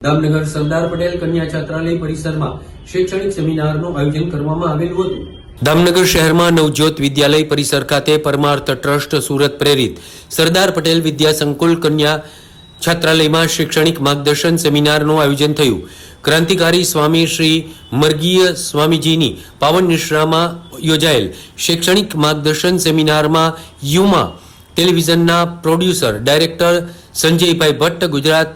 દામનગર સરદાર પટેલ કન્યા છાત્રાલય પરિસરમાં શૈક્ષણિક સેમિનારનું આયોજન કરવામાં આવેલું હતું। દામનગર શહેરમાં નવજ્યોત વિદ્યાલય પરિસર ખાતે પરમાર્થ ટ્રસ્ટ સુરત પ્રેરિત સરદાર પટેલ વિદ્યા સંકુલ કન્યા છાત્રાલયમાં શૈક્ષણિક માર્ગદર્શન સેમિનારનું આયોજન થયું। ક્રાંતિકારી સ્વામી શ્રી મર્ગીય સ્વામીજીની પાવન નિશ્રામાં યોજાયેલ શૈક્ષણિક માર્ગદર્શન સેમિનારમાં યુમા ટેલિવિઝનના પ્રોડ્યુસર ડાયરેક્ટર સંજયભાઈ ભટ્ટ, ગુજરાત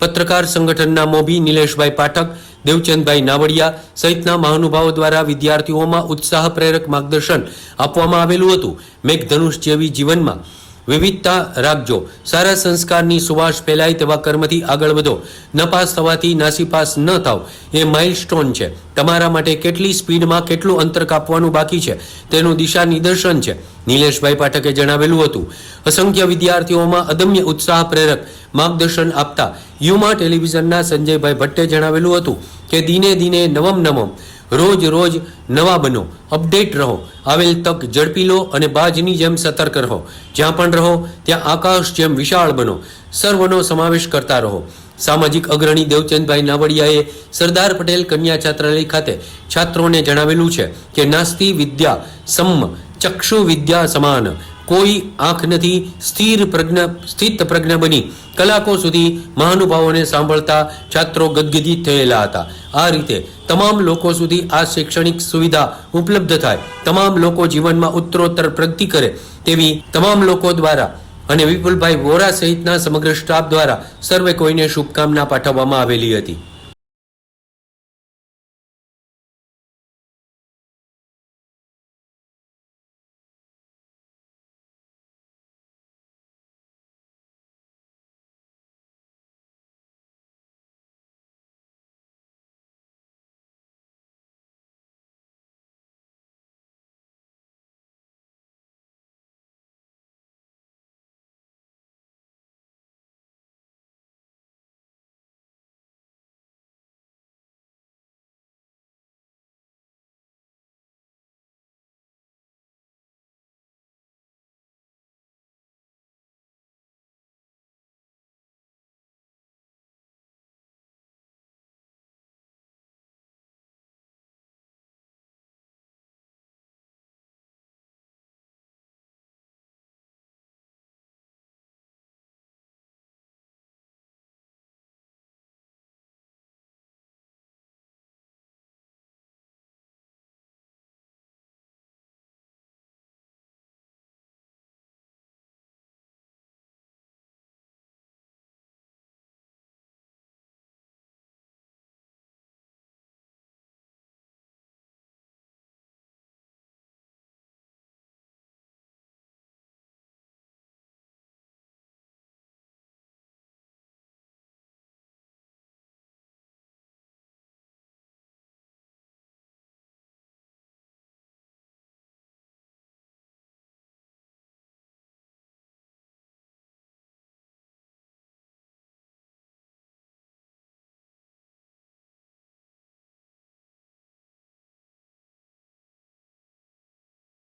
પત્રકાર સંગઠનના મોભી નિલેશભાઈ પાઠક, દેવચંદભાઈ નાવડિયા સહિતના મહાનુભાવો દ્વારા વિદ્યાર્થીઓમાં ઉત્સાહ પ્રેરક માર્ગદર્શન આપવામાં આવેલું હતું। મેઘધનુષ જેવી જીવનમાં વિવિધતા રાખજો, સારા સંસ્કારની સુવાસ ફેલાય તેવા કર્મથી આગળ વધો, નપાસ થવાથી નાસીપાસ ન થાવ એ માઇલસ્ટોન છે। તમારા માટે કેટલી સ્પીડમાં કેટલું અંતર કાપવાનું બાકી છે તેનું દિશા નિદર્શન છે, નિલેશભાઈ પાઠકે જણાવેલું હતું। અસંખ્ય વિદ્યાર્થીઓમાં અદમ્ય ઉત્સાહ પ્રેરક માર્ગદર્શન આપતા યુમા ટેલિવિઝનના સંજયભાઈ ભટ્ટે જણાવેલું હતું કે દિને દિને નવમ નવમ, રોજ રોજ નવા બનો, અપડેટ રહો, આવેલ તક ઝડપી લો અને બાજની જેમ સતર્ક રહો। જ્યાં પણ રહો ત્યાં આકાશ જેમ વિશાળ બનો, સર્વનો સમાવેશ કરતા રહો। સામાજિક અગ્રણી દેવચંદભાઈ નાવડિયાએ સરદાર પટેલ કન્યા છાત્રાલય ખાતે છાત્રોને જણાવેલું છે કે નાસ્તિ વિદ્યા સમ્મ ચક્ષુ વિદ્યા સમાન, કોઈ આંખ નથી, સ્થિત પ્રજ્ઞ બની કલાકો સુધી મહાનુભાવોને સાંભળતા છાત્રો ગદગદિત થયેલા હતા। આ રીતે તમામ લોકો સુધી આ શૈક્ષણિક સુવિધા ઉપલબ્ધ થાય, તમામ લોકો જીવનમાં ઉત્તરોત્તર પ્રગતિ કરે તેવી તમામ લોકો દ્વારા અને વિપુલભાઈ વોરા સહિતના સમગ્ર સ્ટાફ દ્વારા સર્વે કોઈને શુભકામના પાઠવવામાં આવેલી હતી।